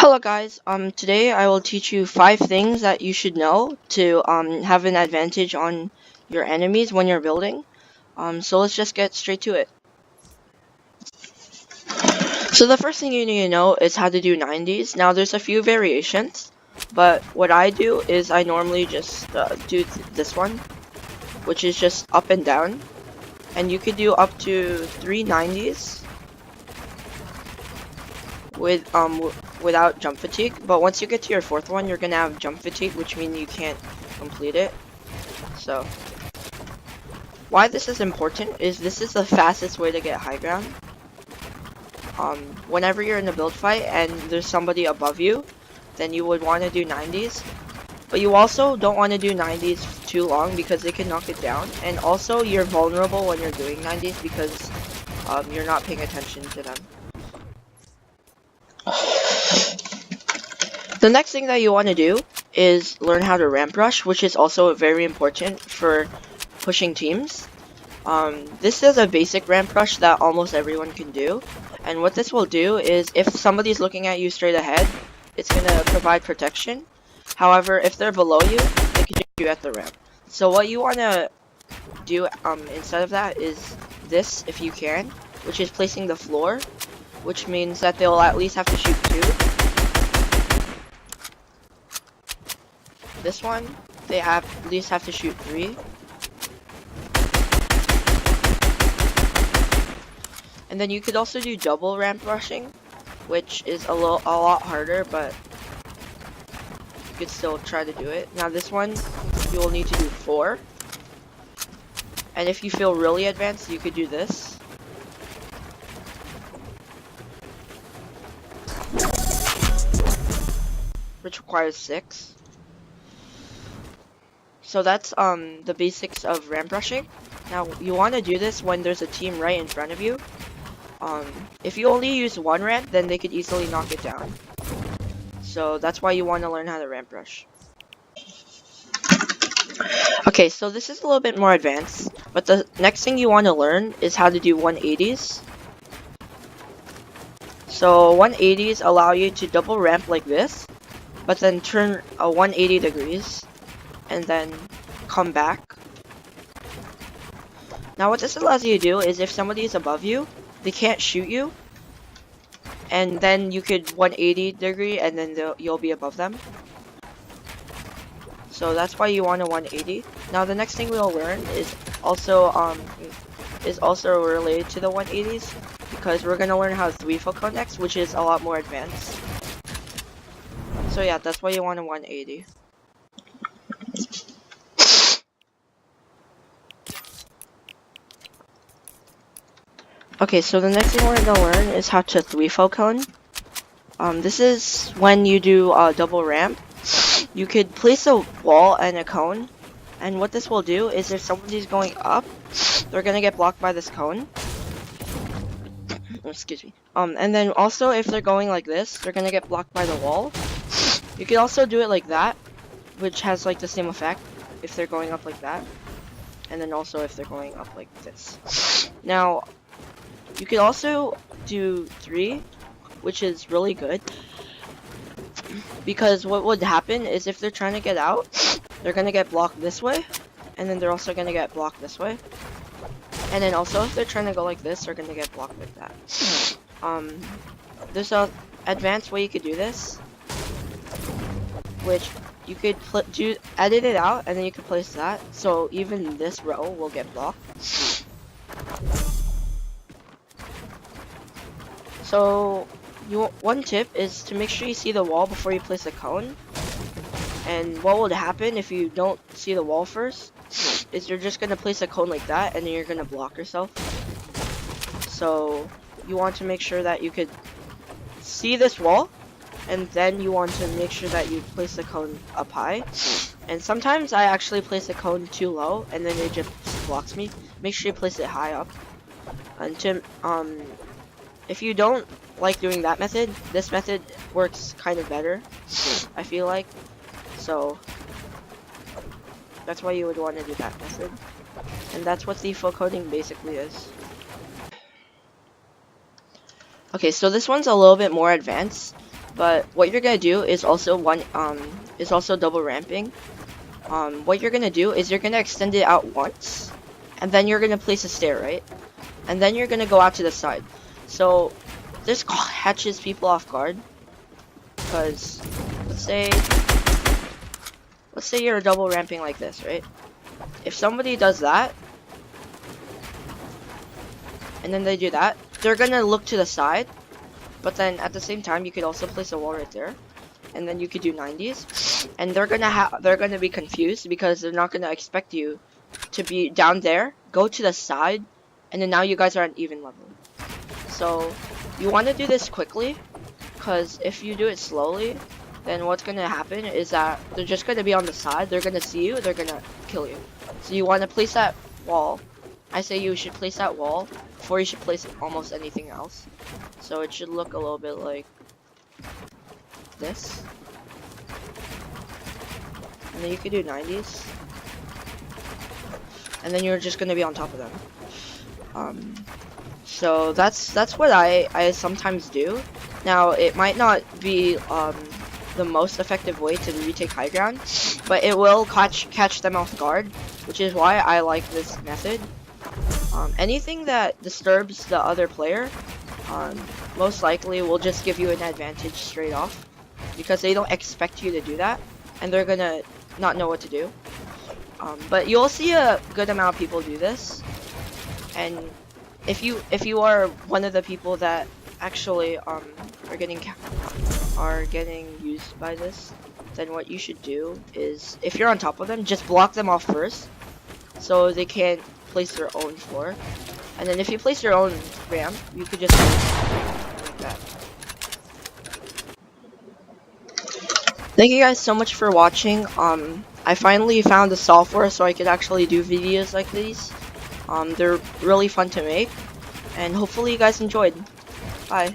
Hello guys, today I will teach you 5 things that you should know to have an advantage on your enemies when you're building. So let's just get straight to it. So the first thing you need to know is how to do 90s. Now there's a few variations, but what I do is I normally just do this one, which is just up and down. And you could do up to 3 90s with without jump fatigue, but once you get to your 4th one, you're gonna have jump fatigue, which means you can't complete it. So why this is important is this is the fastest way to get high ground. Whenever you're in a build fight and there's somebody above you, then you would want to do 90s, but you also don't want to do 90s too long because they can knock it down, and also you're vulnerable when you're doing 90s because you're not paying attention to them. The next thing that you want to do is learn how to ramp rush, which is also very important for pushing teams. This is a basic ramp rush that almost everyone can do, and what this will do is if somebody's looking at you straight ahead, it's gonna provide protection. However, if they're below you, they can shoot you at the ramp. So what you want to do instead of that is this, if you can, which is placing the floor, which means that they'll at least have to shoot 2. This one, they at least have to shoot 3. And then you could also do double ramp rushing, which is a lot harder, but you could still try to do it. Now this one, you will need to do 4. And if you feel really advanced, you could do this. Which requires 6. So that's the basics of ramp rushing. Now you want to do this when there's a team right in front of you. If you only use 1 ramp, then they could easily knock it down. So that's why you want to learn how to ramp rush. Okay, so this is a little bit more advanced, but the next thing you want to learn is how to do 180s. So 180s allow you to double ramp like this, but then turn a 180 degrees and then come back. Now what this allows you to do is if somebody is above you, they can't shoot you, and then you could 180 degree and then you'll be above them. So that's why you want a 180. Now the next thing we'll learn is also related to the 180s, because we're gonna learn how to Thwifo Cone next, which is a lot more advanced. So yeah, that's why you want a 180. Okay, so the next thing we're gonna learn is how to Thwifo Cone. This is when you do a double ramp. You could place a wall and a cone, and what this will do is if somebody's going up, they're gonna get blocked by this cone. Excuse me. And then also if they're going like this, they're gonna get blocked by the wall. You could also do it like that, which has like the same effect if they're going up like that, and then also if they're going up like this. Now you could also do 3, which is really good, because what would happen is if they're trying to get out, they're gonna get blocked this way, and then they're also gonna get blocked this way, and then also if they're trying to go like this, they're gonna get blocked like that. There's a advanced way you could do this, which you could edit it out, and then you could place that, so even this row will get blocked. So one tip is to make sure you see the wall before you place a cone. And what would happen if you don't see the wall first is you're just gonna place a cone like that, and then you're gonna block yourself. So you want to make sure that you could see this wall, and then you want to make sure that you place the cone up high. And sometimes I actually place a cone too low, and then it just blocks me. Make sure you place it high up. And to if you don't like doing that method, this method works kind of better, I feel like. So that's why you would want to do that method. And that's what Thwifo coding basically is. Okay, so this one's a little bit more advanced. But what you're gonna do is also double ramping. What you're gonna do is you're gonna extend it out once, and then you're gonna place a stair, right? And then you're gonna go out to the side. So this catches people off guard, because let's say you're double ramping like this, right? If somebody does that, and then they do that, they're gonna look to the side, but then at the same time you could also place a wall right there, and then you could do 90s, and they're gonna be confused because they're not gonna expect you to be down there, go to the side, and then now you guys are at even level. So you want to do this quickly, because if you do it slowly, then what's gonna happen is that they're just gonna be on the side, they're gonna see you, they're gonna kill you. So you want to place that wall. I say you should place that wall before you should place almost anything else. So it should look a little bit like this. And then you could do 90s. And then you're just gonna be on top of them. So that's what I sometimes do. Now it might not be the most effective way to retake high ground, but it will catch them off guard, which is why I like this method. Anything that disturbs the other player, most likely will just give you an advantage straight off, because they don't expect you to do that, and they're gonna not know what to do. But you'll see a good amount of people do this, and if you are one of the people that actually are getting used by this, then what you should do is, if you're on top of them, just block them off first, so they can't place their own floor. And then if you place your own ramp, you could just like that. Thank you guys so much for watching. I finally found the software so I could actually do videos like these. They're really fun to make, and hopefully you guys enjoyed. Bye.